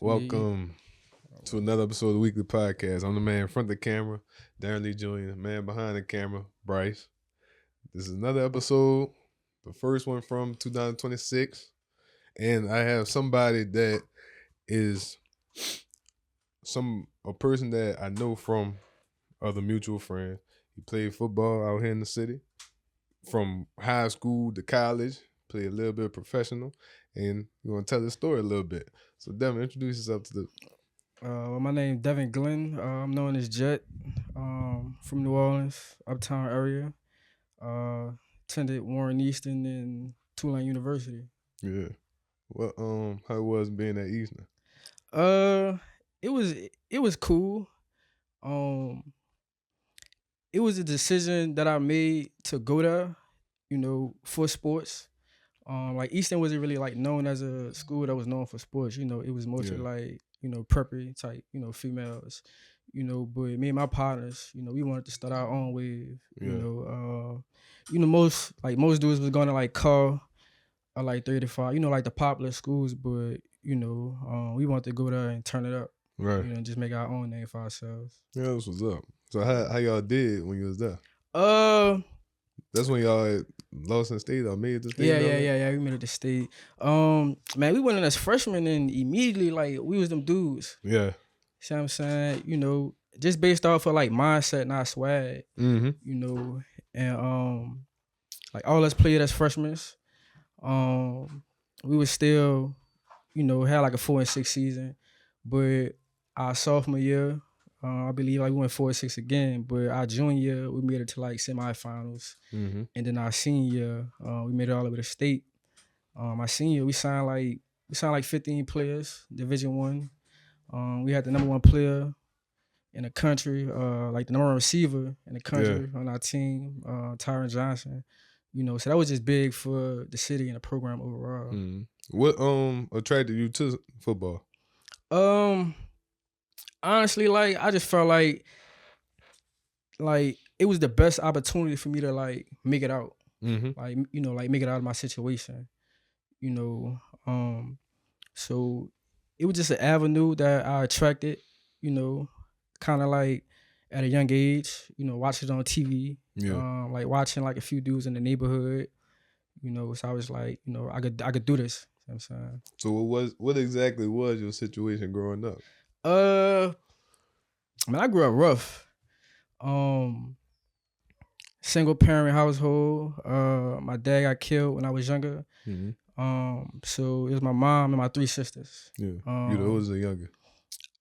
Welcome to another episode of the WeakLEE Podcast. I'm the man in front of the camera, Darren Lee Jr., the man behind the camera, Bryce. This is another episode, the first one from 2026, and I have somebody that is a person that I know from other mutual friends. He played football out here in the city, from high school to college, played a little bit of professional, and you want to tell the story a little bit. So, Devin, introduce yourself to the. My name is Devin Glenn. I'm known as Jet. From New Orleans, Uptown area. Attended Warren Easton and Tulane University. Yeah. Well, how it was being at Easton? It was cool. It was a decision that I made to go there, for sports. Like Easton wasn't really like known as a school that was known for sports. It was mostly like, preppy type, females. But me and my partners, we wanted to start our own wave. Most dudes was going to like car or like 35, like the popular schools, but we wanted to go there and turn it up. Right. And just make our own name for ourselves. Yeah, that's what's up. So how y'all did when you was there? That's when y'all had lost in state or made the state? Yeah. We made it to state. Man, we went in as freshmen and immediately like we was them dudes. Yeah. See what I'm saying? Just based off of like mindset, not swag. Mm-hmm. And like all us played as freshmen. We was still, had like a 4-6 season, but our sophomore year, I believe like we went 4-6 again, but our junior year, we made it to like semifinals. Mm-hmm. And then our senior year, we made it all the way to state. My senior year, we signed like 15 players, Division I. We had the number one player in the country, like the number one receiver in the country on our team, Tyron Johnson. So that was just big for the city and the program overall. Mm-hmm. What attracted you to football? Honestly, like I just felt like it was the best opportunity for me to like make it out. Mm-hmm. Like make it out of my situation. So it was just an avenue that I attracted, kind of like at a young age, watching it on TV. Yeah. Like watching like a few dudes in the neighborhood, so I was like, I could do this. You know what I'm saying? So what exactly was your situation growing up? Man, I grew up rough. Single parent household. My dad got killed when I was younger. Mm-hmm. So it was my mom and my 3 sisters. Yeah. You the oldest or younger?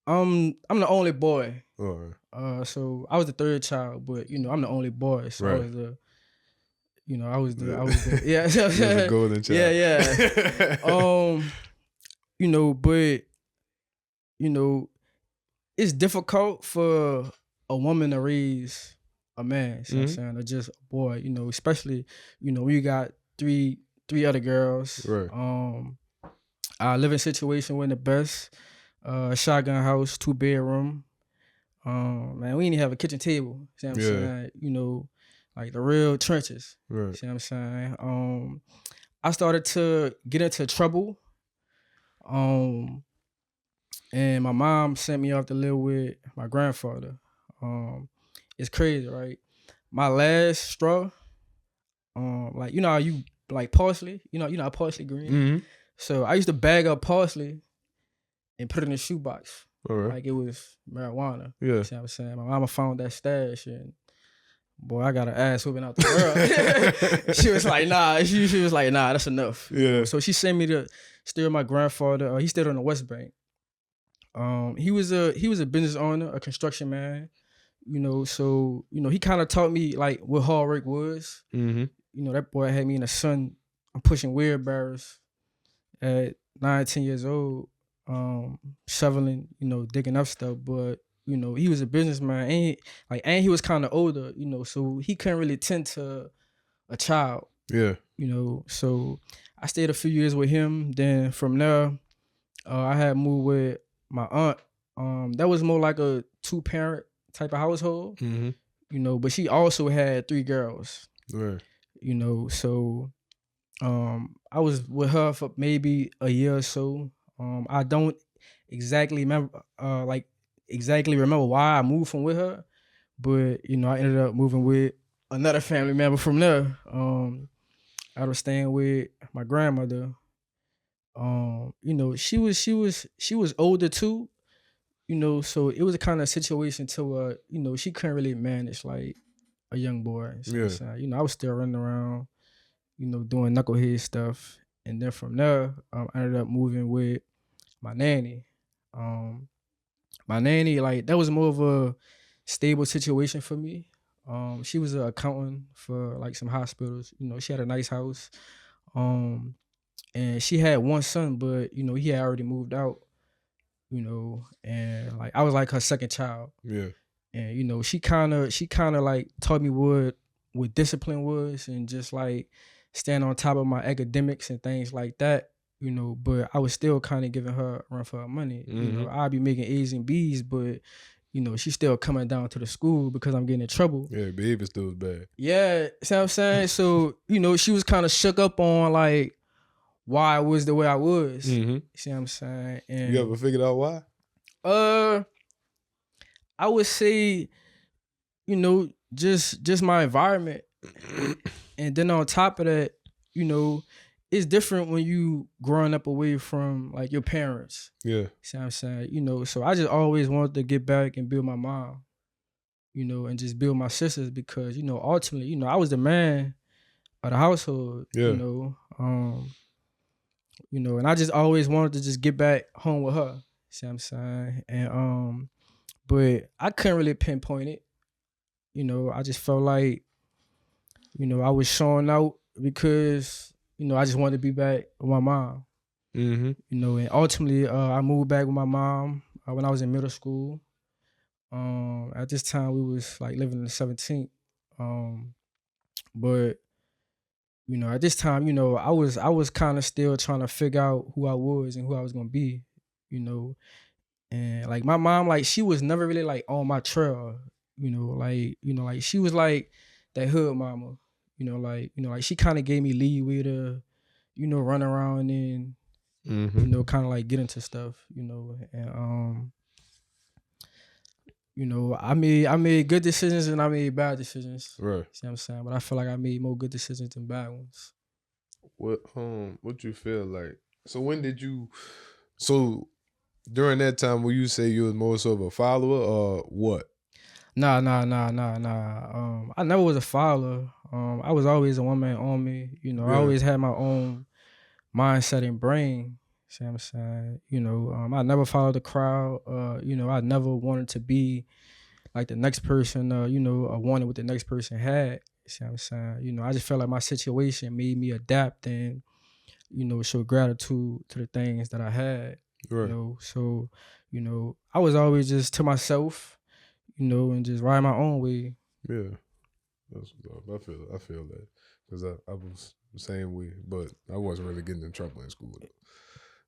I'm the only boy. All right. So I was the third child, but I'm the only boy. So right. I was the yeah. You was the golden child. Yeah. But it's difficult for a woman to raise a man, you know what I'm saying, or just a boy, especially, when you got three other girls. Right. Our living situation wasn't the best. Shotgun house, 2-bedroom. Man, we didn't have a kitchen table. See what I'm saying? Like the real trenches. Right. See what I'm saying? I started to get into trouble. And my mom sent me off to live with my grandfather. It's crazy, right? My last straw, like how you like parsley, how parsley green. Mm-hmm. So I used to bag up parsley and put it in a shoebox. All right. Like it was marijuana. Yeah. See what I'm saying? My mama found that stash and boy, I got her ass whooping out the world. She was like, nah. She was like, nah, that's enough. Yeah. So she sent me to stay with my grandfather. He stayed on the West Bank. He was a business owner, a construction man. So he kind of taught me like what hard work was. Mm-hmm. That boy had me in the sun. I'm pushing wheelbarrows at 9-10 years old, shoveling, digging up stuff. But he was a businessman, and he was kind of older, so he couldn't really tend to a child. Yeah. So I stayed a few years with him. Then from there, I had moved with my aunt. That was more like a 2-parent type of household. Mm-hmm. But she also had 3 girls. Right. So I was with her for maybe a year or so. I don't exactly remember why I moved from with her, but I ended up moving with another family member from there. I was staying with my grandmother. She was older too, so it was a kind of situation to where, she couldn't really manage like a young boy. So Yeah. I was still running around, doing knucklehead stuff. And then from there, I ended up moving with my nanny. My nanny, like, that was more of a stable situation for me. She was an accountant for like some hospitals. She had a nice house. And she had one son, but he had already moved out. And like I was like her second child. Yeah. And she kind of like taught me what discipline was, and just like stand on top of my academics and things like that. But I was still kind of giving her a run for her money. I'd be making A's and B's, but she's still coming down to the school because I'm getting in trouble. Yeah, behavior still was bad. Yeah, see what I'm saying? So, she was kind of shook up on like why I was the way I was. Mm-hmm. See what I'm saying? And You ever figured out why? I would say, just my environment. And then on top of that, it's different when you growing up away from like your parents. Yeah. See what I'm saying? So I just always wanted to get back and build my mom, and just build my sisters, because, ultimately, I was the man of the household. Yeah. And I just always wanted to just get back home with her. See what I'm saying? And but I couldn't really pinpoint it. I just felt like, I was showing out because, I just wanted to be back with my mom. Mm-hmm. And ultimately, I moved back with my mom when I was in middle school. At this time, we was like living in the 17th. But at this time, I was kind of still trying to figure out who I was and who I was gonna be. And like my mom, like, she was never really like on my trail. Like she was like that hood mama. Like she kind of gave me leeway to, run around and kind of like get into stuff. And I made good decisions and I made bad decisions. Right. See what I'm saying? But I feel like I made more good decisions than bad ones. What you feel like? So during that time, will you say you was more so of a follower or what? Nah. I never was a follower. I was always a one-man army. Yeah. I always had my own mindset and brain. See what I'm saying? I never followed the crowd. I never wanted to be like the next person, or wanted what the next person had. See what I'm saying? I just felt like my situation made me adapt and, show gratitude to the things that I had. Right. So, I was always just to myself, and just ride my own way. Yeah. That's what I feel that. Because I was the same way, but I wasn't really getting in trouble in school.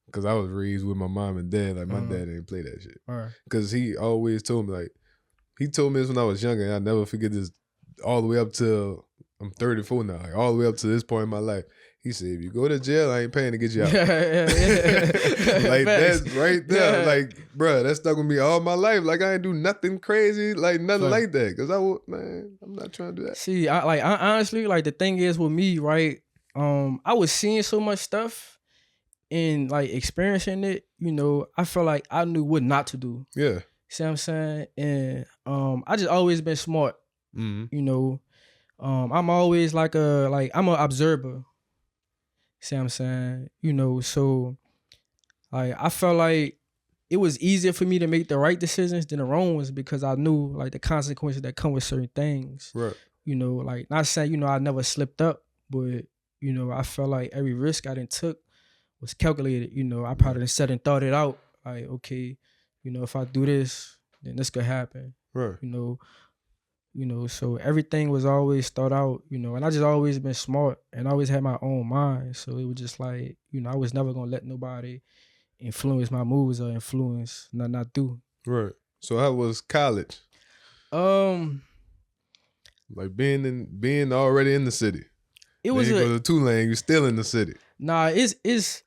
Because I was raised with my mom and dad. Like, my dad didn't play that shit. All right. Because he always told me, like, he told me this when I was younger, and I'll never forget this all the way up till I'm 34 now. Like, all the way up to this point in my life. He said, if you go to jail, I ain't paying to get you out. Like, that's right there. Yeah. Like, bruh, that's stuck with me all my life. Like, I ain't do nothing crazy, like, nothing like that. Because I'm not trying to do that. See, I honestly, like, the thing is with me, right, I was seeing so much stuff and, like, experiencing it, I felt like I knew what not to do. Yeah. See what I'm saying? And I just always been smart. Mm-hmm. I'm always I'm an observer. See what I'm saying? So like I felt like it was easier for me to make the right decisions than the wrong ones, because I knew like the consequences that come with certain things. Right. Like, not saying, I never slipped up, but I felt like every risk I done took was calculated. I probably done sat and thought it out. Like, okay, if I do this, then this could happen. Right. So everything was always thought out, and I just always been smart and always had my own mind. So it was just like, I was never gonna let nobody influence my moves or influence nothing I do. Right. So how was college? Like being already in the city. It was then you go to Tulane, you're still in the city. Nah, it's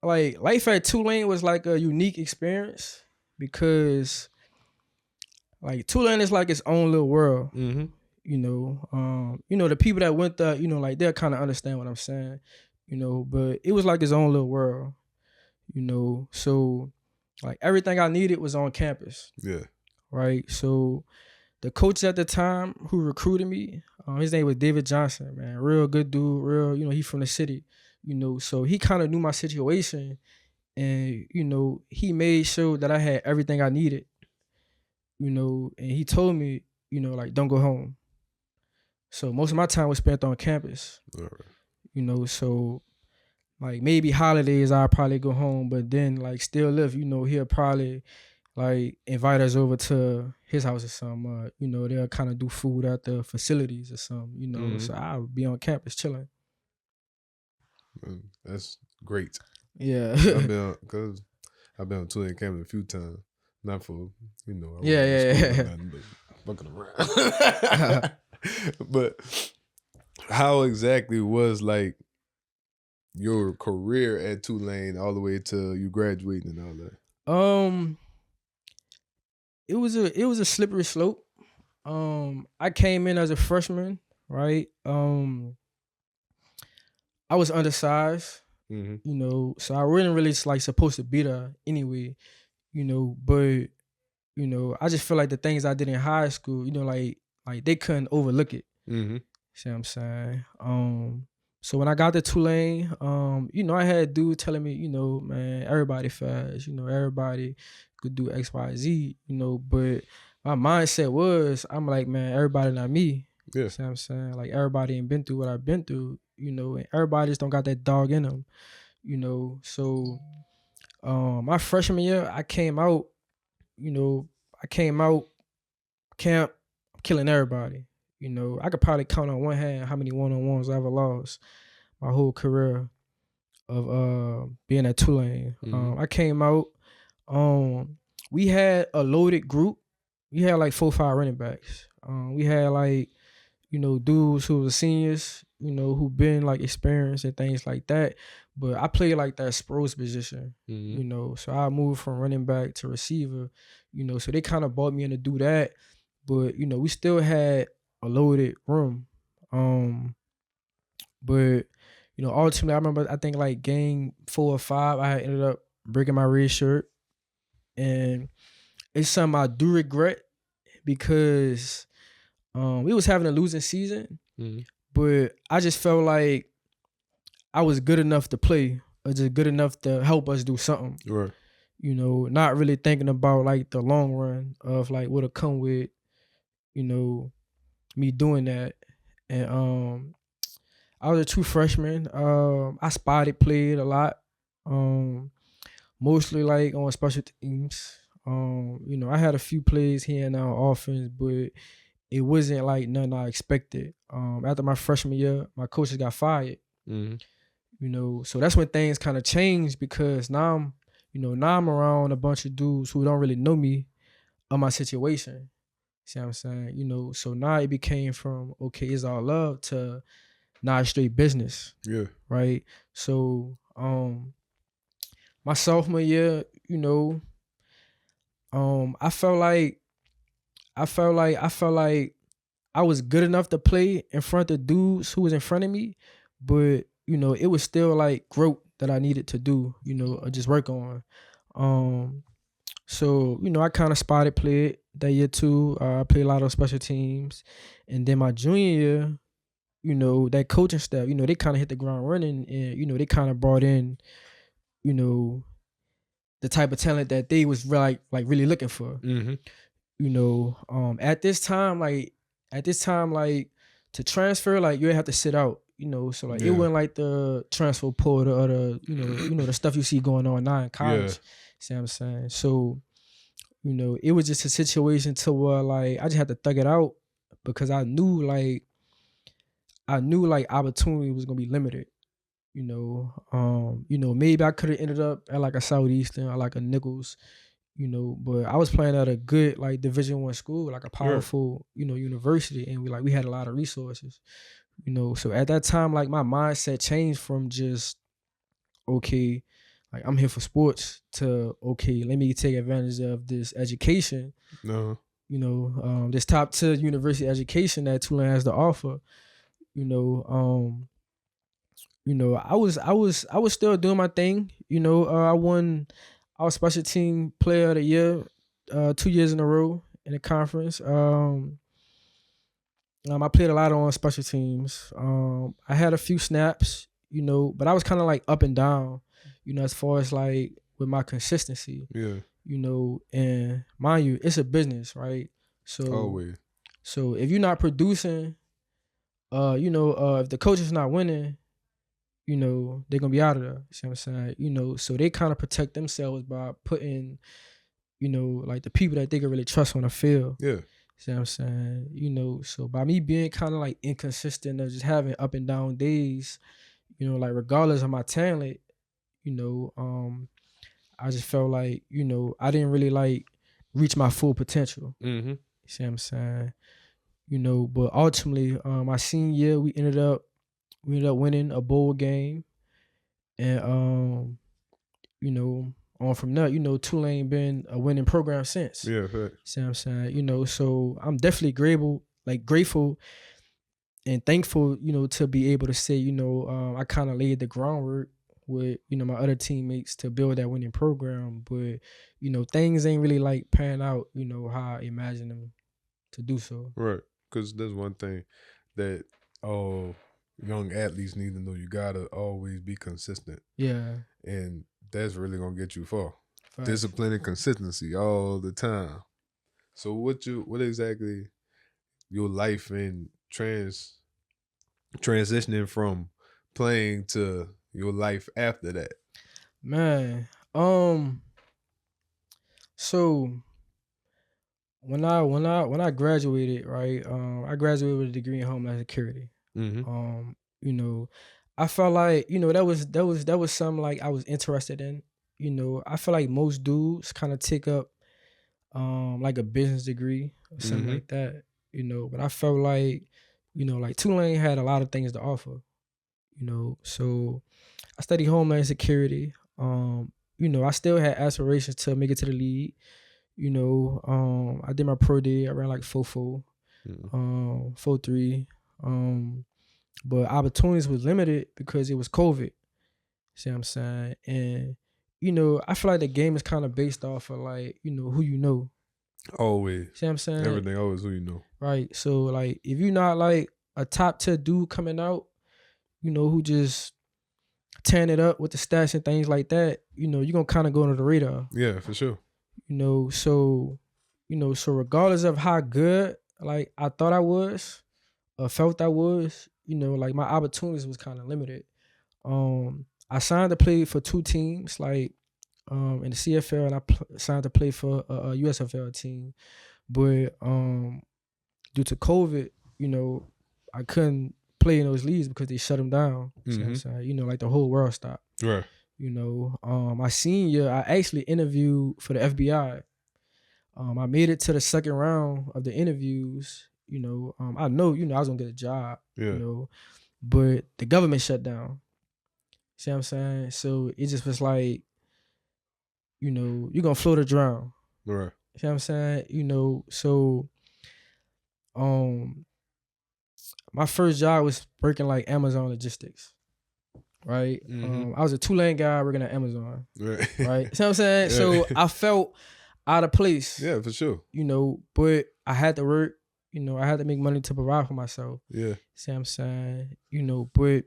like life at Tulane was like a unique experience because like Tulane is like its own little world. Mm-hmm. The people that went there, like they'll kind of understand what I'm saying, but it was like its own little world, so like everything I needed was on campus. Yeah. Right. So the coach at the time who recruited me, his name was David Johnson, man, real good dude, real, he from the city, so he kind of knew my situation and, he made sure that I had everything I needed, and he told me, like, don't go home. So most of my time was spent on campus, All right. So like maybe holidays I'll probably go home, but then like still live, he'll probably like invite us over to his house or something. They'll kind of do food at the facilities or something, Mhm. So I'll be on campus chilling. That's great. Yeah. I've been on Tulane campus a few times. Not for, I wasn't Yeah, in school or yeah. nothing, but fucking around. But how exactly was like your career at Tulane all the way to you graduating and all that? It was a slippery slope. I came in as a freshman, right? I was undersized, Mm-hmm. so I wasn't really like supposed to be there anyway, but I just feel like the things I did in high school, like they couldn't overlook it. Mm-hmm. See what I'm saying? So when I got to Tulane, I had dudes telling me, man, everybody fast, everybody could do X, Y, Z, but my mindset was, I'm like, man, everybody not me. Yeah. See what I'm saying? Like everybody ain't been through what I've been through, and everybody just don't got that dog in them, So my freshman year, I came out camp killing everybody. I could probably count on one hand how many one-on-ones I ever lost my whole career of being at Tulane. I came out. We had a loaded group. We had like 4 or 5 running backs. We had like, dudes who were seniors, who been like experienced and things like that. But I played like that Sproles position, so I moved from running back to receiver, so they kind of brought me in to do that. But, we still had a loaded room. But, ultimately, I remember, I think like game 4 or 5, I had ended up breaking my red shirt. And it's something I do regret because we was having a losing season, but I just felt like I was good enough to play or just good enough to help us do something. Right. Not really thinking about like the long run of like what'll come with, me doing that. And I was a true freshman. I spotted played a lot. Mostly like on special teams. I had a few plays here and there on offense, but it wasn't like nothing I expected. After my freshman year, my coaches got fired. So that's when things kind of changed because now I'm around a bunch of dudes who don't really know me or my situation. See what I'm saying? So now it became from, okay, it's all love to now it's straight business. Yeah. Right. So my sophomore year, I felt like I was good enough to play in front of dudes who was in front of me, but it was still like growth that I needed to do, or just work on. So I kind of spotted played that year too. I played a lot of special teams, and then my junior year, that coaching staff, they kind of hit the ground running, and they kind of brought in, the type of talent that they was really looking for. At this time, to transfer, like you have to sit out, so like it wasn't like the transfer portal or the the stuff you see going on now in college. See what I'm saying? So, it was just a situation to where like I just had to thug it out because I knew like opportunity was gonna be limited. Maybe I could have ended up at like a Southeastern or like a Nichols, but I was playing at a good like Division I school, like a powerful, university, and we had a lot of resources, So at that time, like my mindset changed from just okay, like I'm here for sports to, okay, let me take advantage of this education, No. This top tier university education that Tulane has to offer. I was still doing my thing. I was special team player of the year 2 years in a row in the conference. I played a lot on special teams. I had a few snaps, but I was kind of like up and down, as far as like with my consistency. Yeah. And mind you, it's a business, right? Always. So if you're not producing, if the coach is not winning, they're gonna be out of there. See what I'm saying? So they kind of protect themselves by putting, like the people that they can really trust on the field. Yeah. See what I'm saying? So by me being kind of like inconsistent or just having up and down days, like regardless of my talent, I just felt like, I didn't really like reach my full potential. Mm-hmm. See what I'm saying? But ultimately, my senior year, we ended up winning a bowl game. And on from that, Tulane been a winning program since. Yeah, fact. See what I'm saying? So I'm definitely grateful and thankful, to be able to say, I kind of laid the groundwork with, my other teammates to build that winning program. But, things ain't really like pan out, how I imagined them to do so. Right. Because there's one thing that young athletes need to know. You got to always be consistent. Yeah. And that's really going to get you far. Facts. Discipline and consistency all the time. So what exactly your life and transitioning from playing to your life after that? Man, so when I graduated, right, I graduated with a degree in Homeland Security. Mm-hmm. I felt like, that was something like I was interested in. I feel like most dudes kind of take up like a business degree or something Mm-hmm. like that, but I felt like, like Tulane had a lot of things to offer, so I studied Homeland Security. I still had aspirations to make it to the league. I did my pro day. I ran like 4.4, 4.3. But opportunities was limited because it was COVID. See what I'm saying? And, I feel like the game is kind of based off of like, who you know. Always. See what I'm saying? Everything always who you know. Right. So like if you're not like a top tier dude coming out, who just tearing it up with the stats and things like that, you're gonna kind of go under the radar. Yeah, for sure. So regardless of how good like I thought I was or felt I was, like my opportunities was kind of limited. I signed to play for 2 teams, like in the CFL, and I signed to play for a USFL team. But due to COVID, I couldn't play in those leagues because they shut them down. Mm-hmm. See what I'm saying? Like the whole world stopped. Right. My senior year, I actually interviewed for the FBI. I made it to the second round of the interviews. I know, I was gonna get a job. Yeah. But the government shut down. See what I'm saying? So it just was like, you're gonna float or drown. Right. See what I'm saying? So my first job was working like Amazon logistics. Right? Mm-hmm. I was a Tulane guy working at Amazon. Right. Right? See what I'm saying? Yeah. So I felt out of place. Yeah, for sure. But I had to work. I had to make money to provide for myself. Yeah. See what I'm saying? But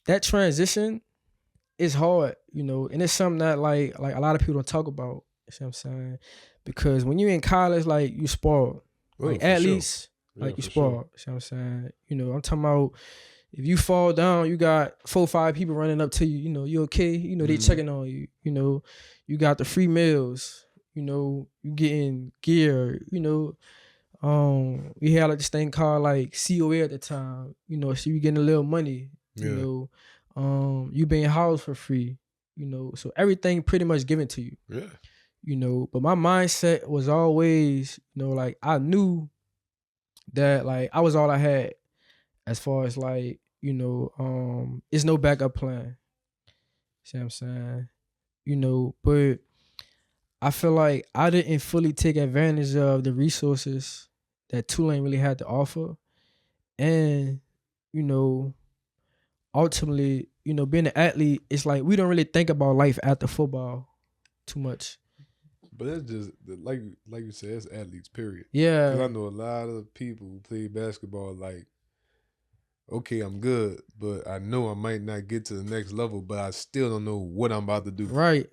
that transition is hard, and it's something that like a lot of people don't talk about. See what I'm saying? Because when you're in college, like you spoiled. Like athletes, sure. like you spoiled. See what I'm saying? I'm talking about if you fall down, you got 4 or 5 people running up to you, you okay? They checking on you, you got the free meals, you getting gear, we had like this thing called like COA at the time, so you getting a little money, you being housed for free, so everything pretty much given to you. Yeah. But my mindset was always, like I knew that like I was all I had as far as like, it's no backup plan. See what I'm saying? But I feel like I didn't fully take advantage of the resources that Tulane really had to offer. And, you know, ultimately, being an athlete, it's like we don't really think about life after football too much. But that's just like you said, it's athletes, period. Yeah. Because I know a lot of people who play basketball like, okay, I'm good, but I know I might not get to the next level, but I still don't know what I'm about to do. Right.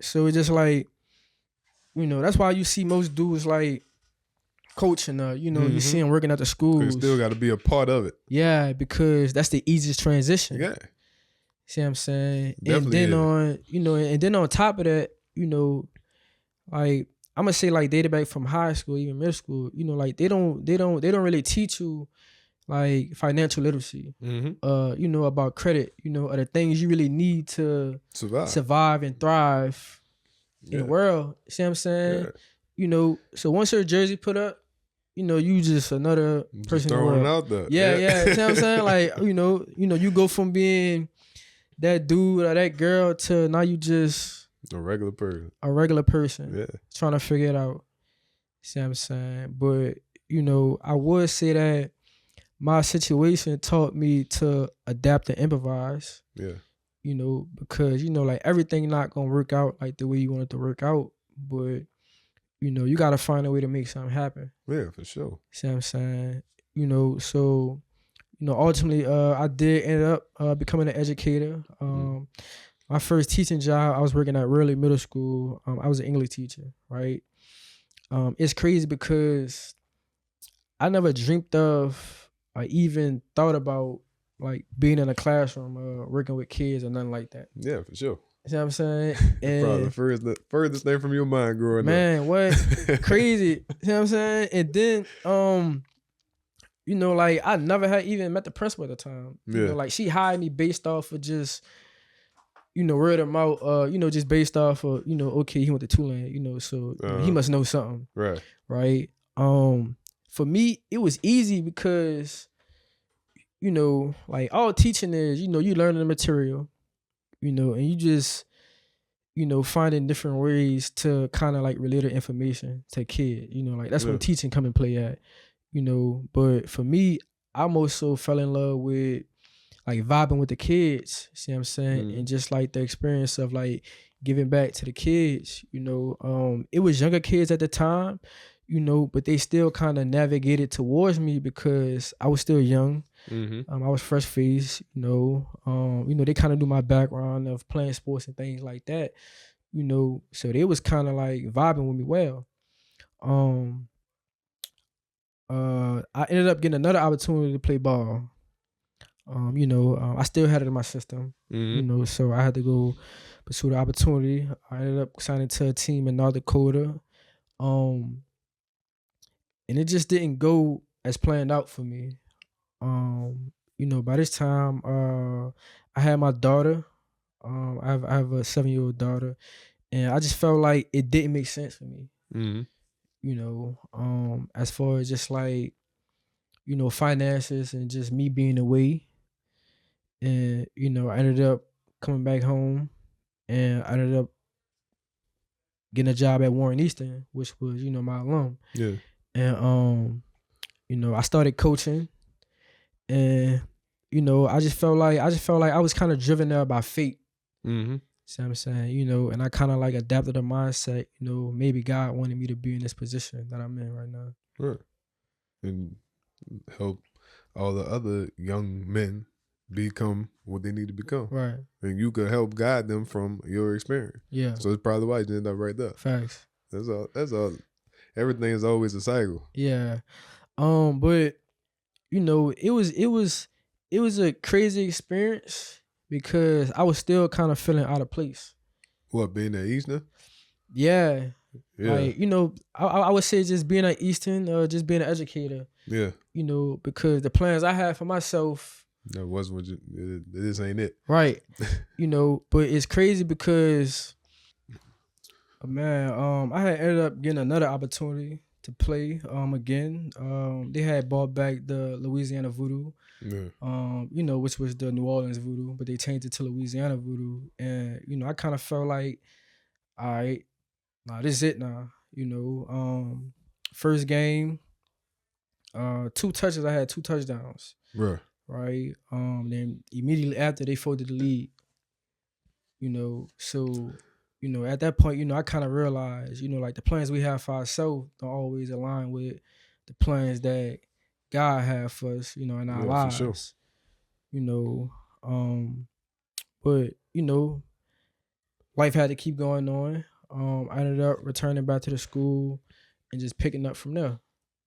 So it's just like, that's why you see most dudes like coaching, you see them working at the schools. You still got to be a part of it. Yeah, because that's the easiest transition. Yeah. See what I'm saying? Definitely and then on top of that, like I'm gonna say like dating back from high school, even middle school, like they don't really teach you like financial literacy, about credit, or the things you really need to survive and thrive in the world. See what I'm saying? Yeah. So once your jersey put up, you just another person in the world. Out there. Yeah. See what I'm saying? Like, you go from being that dude or that girl to now you just a regular person. Yeah. Trying to figure it out. See what I'm saying? But, I would say that my situation taught me to adapt and improvise. Yeah. Because, like everything not gonna work out like the way you want it to work out. But, you gotta find a way to make something happen. Yeah, for sure. See what I'm saying? So ultimately, I did end up becoming an educator. My first teaching job, I was working at Warren Middle School. I was an English teacher, right? It's crazy because I never dreamed of or even thought about like being in a classroom, working with kids or nothing like that. Yeah, for sure. You know what I'm saying? And probably the furthest thing from your mind growing up. Man, what? Crazy. You know what I'm saying? And then, like I never had even met the principal at the time. Yeah. Like she hired me based off of just, word of mouth, just based off of, okay, he went to Tulane, so he must know something. Right. Right. For me, it was easy because, like all teaching is, you learning the material, and you just, finding different ways to kind of like relay the information to kid, like that's when teaching come and play at, but for me, I most so fell in love with like vibing with the kids, see what I'm saying? And just like the experience of like giving back to the kids, it was younger kids at the time, but they still kind of navigated towards me because I was still young. I was fresh faced, they kind of knew my background of playing sports and things like that, so they was kind of like vibing with me well. I ended up getting another opportunity to play ball. I still had it in my system, so I had to go pursue the opportunity. I ended up signing to a team in North Dakota. And it just didn't go as planned out for me. By this time, I had my daughter. I have a 7-year-old daughter, and I just felt like it didn't make sense for me. As far as just like, finances and just me being away. And, I ended up coming back home and I ended up getting a job at Warren Easton, which was, my alum. Yeah. And, I started coaching and, I just felt like I was kind of driven there by fate. See what I'm saying? And I kind of like adapted a mindset, maybe God wanted me to be in this position that I'm in right now. Right. And help all the other young men become what they need to become. Right. And you could help guide them from your experience. Yeah. So it's probably why you ended up right there. Facts. That's all. Everything is always a cycle. Yeah. But it was a crazy experience because I was still kind of feeling out of place. What, being at Eastern? Yeah. Like, I would say just being at Eastern, just being an educator. Yeah. Because the plans I had for myself. That wasn't what this ain't it. Right. But it's crazy because, man, I had ended up getting another opportunity to play again. They had brought back the Louisiana Voodoo. You know, which was the New Orleans voodoo, but they changed it to Louisiana voodoo. And, you know, I kind of felt like, all right, nah, this is it now. You know, first game, 2 touches, I had 2 touchdowns. Right. Then immediately after they folded the lead, you know, so, you know, at that point, you know, I kind of realized, you know, like the plans we have for ourselves don't always align with the plans that God had for us, you know, in our lives. For sure. You know, but, you know, life had to keep going on. I ended up returning back to the school and just picking up from there.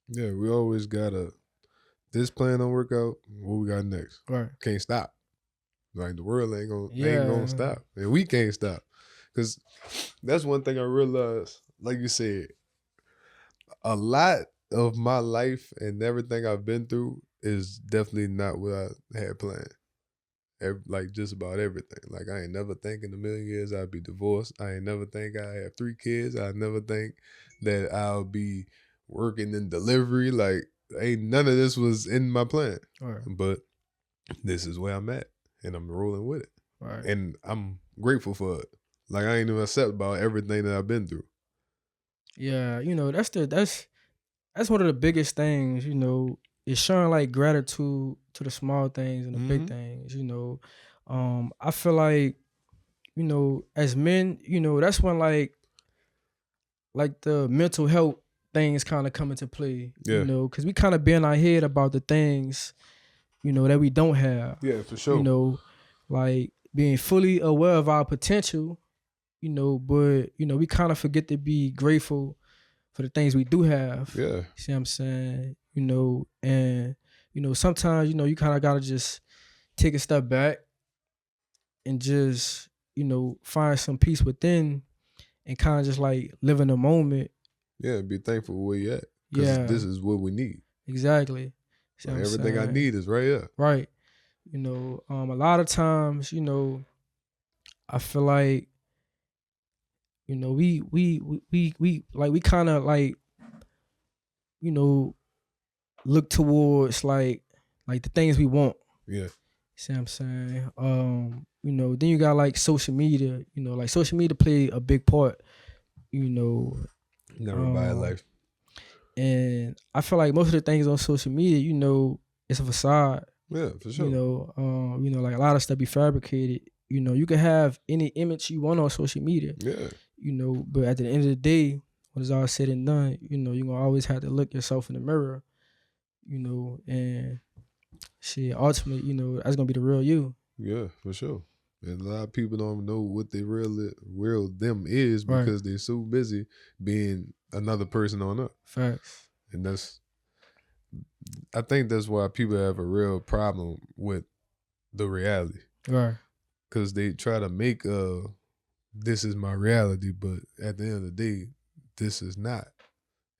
Yeah, we always gotta, this plan don't work out, what we got next? Right. Can't stop. Like the world ain't gonna stop. And we can't stop. Cause that's one thing I realized, like you said, a lot of my life and everything I've been through is definitely not what I had planned. Like just about everything. Like I ain't never think in a million years I'd be divorced. I ain't never think I have 3 kids. I never think that I'll be working in delivery. Like ain't none of this was in my plan. Right. But this is where I'm at and I'm rolling with it. Right. And I'm grateful for it. Like I ain't even upset about everything that I've been through. Yeah, you know, that's one of the biggest things, you know, is showing like gratitude to the small things and the big things, you know. I feel like, you know, as men, you know, that's when like the mental health things kind of come into play, you know, because we kind of be in our head about the things, you know, that we don't have. Yeah, for sure. You know, like being fully aware of our potential, you know, but, you know, we kind of forget to be grateful for the things we do have. Yeah. See what I'm saying? You know, and, you know, sometimes, you know, you kind of got to just take a step back and just, you know, find some peace within and kind of just like live in the moment. Yeah, be thankful where you at. Because this is what we need. Exactly. Like everything I need is right here. Right. You know, a lot of times, you know, I feel like, you know, we kind of like, you know, look towards like the things we want. Yeah. See what I'm saying? You know, then you got like social media, you know, like social media play a big part, you know. In everybody's life. And I feel like most of the things on social media, you know, it's a facade. Yeah, for sure. You know, like a lot of stuff be fabricated. You know, you can have any image you want on social media. Yeah. You know, but at the end of the day, when it's all said and done, you know, you're gonna always have to look yourself in the mirror, you know, and shit, ultimately, you know, that's gonna be the real you. Yeah, for sure. And a lot of people don't know what the real them is because they're so busy being another person on up. Facts. And I think that's why people have a real problem with the reality. Right. Because they try to make this is my reality, but at the end of the day, this is not.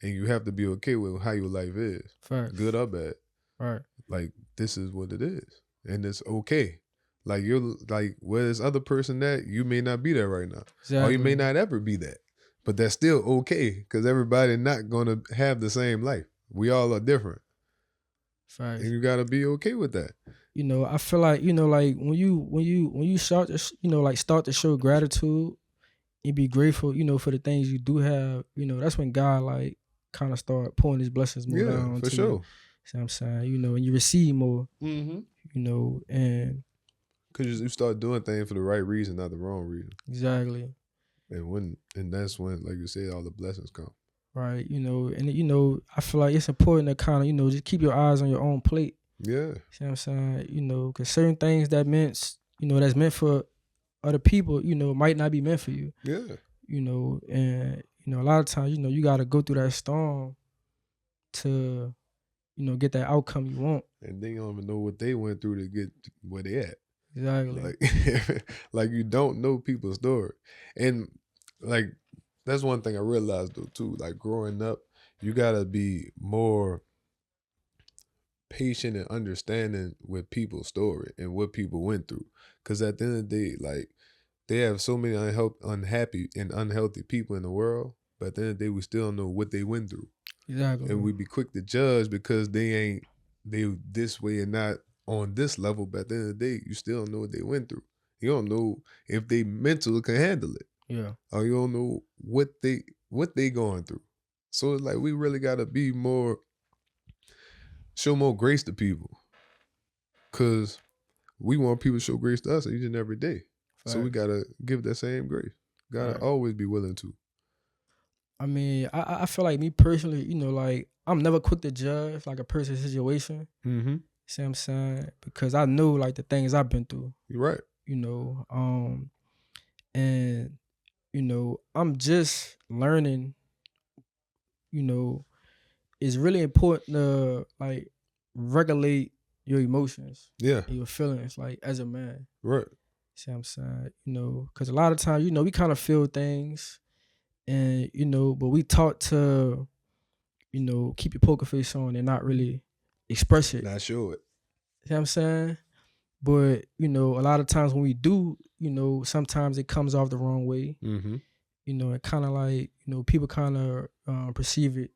And you have to be okay with how your life is. Facts. Good or bad. Right. Like, this is what it is. And it's okay. Like, you're like, where this other person at, you may not be there right now. Exactly. Or you may not ever be that. But that's still okay. Because everybody not going to have the same life. We all are different. Facts. And you got to be okay with that. You know, I feel like, you know, like when you start to, you know, like start to show gratitude and be grateful, you know, for the things you do have, you know, that's when God like kind of start pouring his blessings more down. Yeah, for sure. You. See what I'm saying? You know, and you receive more. Mm-hmm. You know, and because you start doing things for the right reason, not the wrong reason. Exactly. And that's when, like you said, all the blessings come. Right. You know, and you know, I feel like it's important to kind of, you know, just keep your eyes on your own plate. Yeah. See what I'm saying? You know, because certain things that's meant for other people, you know, might not be meant for you. Yeah. You know, and, you know, a lot of times, you know, you got to go through that storm to, you know, get that outcome you want. And they don't even know what they went through to get where they at. Exactly. Like you don't know people's story. And like, that's one thing I realized though too. Like growing up, you gotta be more patient and understanding with people's story and what people went through. Cause at the end of the day, like they have so many unhappy and unhealthy people in the world, but at the end of the day, we still don't know what they went through. Exactly. And we be quick to judge because they this way and not on this level, but at the end of the day, you still don't know what they went through. You don't know if they mental can handle it. Yeah. Or you don't know what they going through. So it's like we really gotta show more grace to people. Cause we want people to show grace to us each and every day. Facts. So we gotta give that same grace. Gotta always be willing to. I mean, I feel like me personally, you know, like I'm never quick to judge like a person's situation. Mm-hmm. See what I'm saying? Because I know like the things I've been through. You're right. You know, and you know, I'm just learning. You know, it's really important to like regulate your emotions, Yeah, and your feelings, like as a man. right. See what I'm saying? You know, because a lot of times, you know, we kind of feel things, and you know, but we taught to, you know, keep your poker face on and not really express it. Not show it. See what I'm saying? But you know, a lot of times when we do, you know, sometimes it comes off the wrong way. Mm-hmm. You know, it kind of like, you know, people kind of perceive it,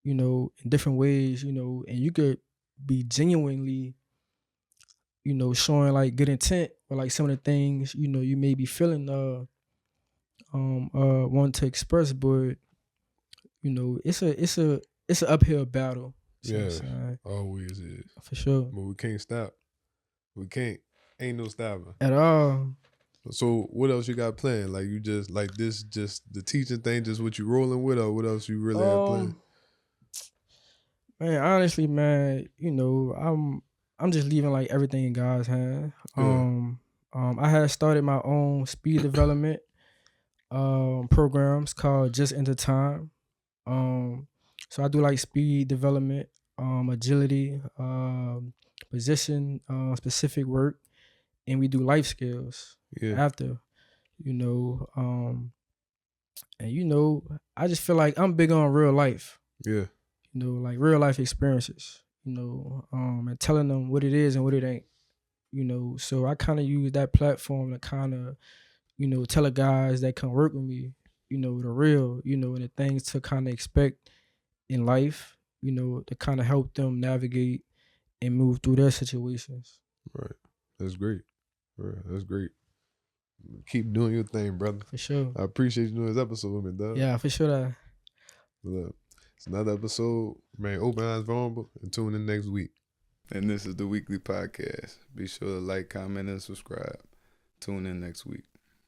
you know, in different ways, you know, and you could be genuinely, you know, showing like good intent or like some of the things, you know, you may be feeling want to express, but you know, it's an uphill battle. Yeah, always is. For sure. But we can't stop. We can't. Ain't no stopping. At all. So what else you got planned? Like you just like this, just the teaching thing, just what you rolling with, or what else you really have planned? Man, honestly, man, you know, I'm just leaving like everything in God's hand. Yeah. I had started my own speed development programs called Just Enter Time. So I do like speed development, agility, position specific work, and we do life skills after, you know. And you know, I just feel like I'm big on real life. Yeah. You know, like real life experiences, you know, and telling them what it is and what it ain't, you know. So I kind of use that platform to kind of, you know, tell the guys that come work with me, you know, the real, you know, and the things to kind of expect in life, you know, to kind of help them navigate and move through their situations. Right. That's great. Right. That's great. Keep doing your thing, brother. For sure. I appreciate you doing this episode with me, dog. Yeah, for sure. Look, it's another episode. Remain open, eyes, vulnerable, and tune in next week. And this is the WeakLEE Podcast. Be sure to like, comment, and subscribe. Tune in next week.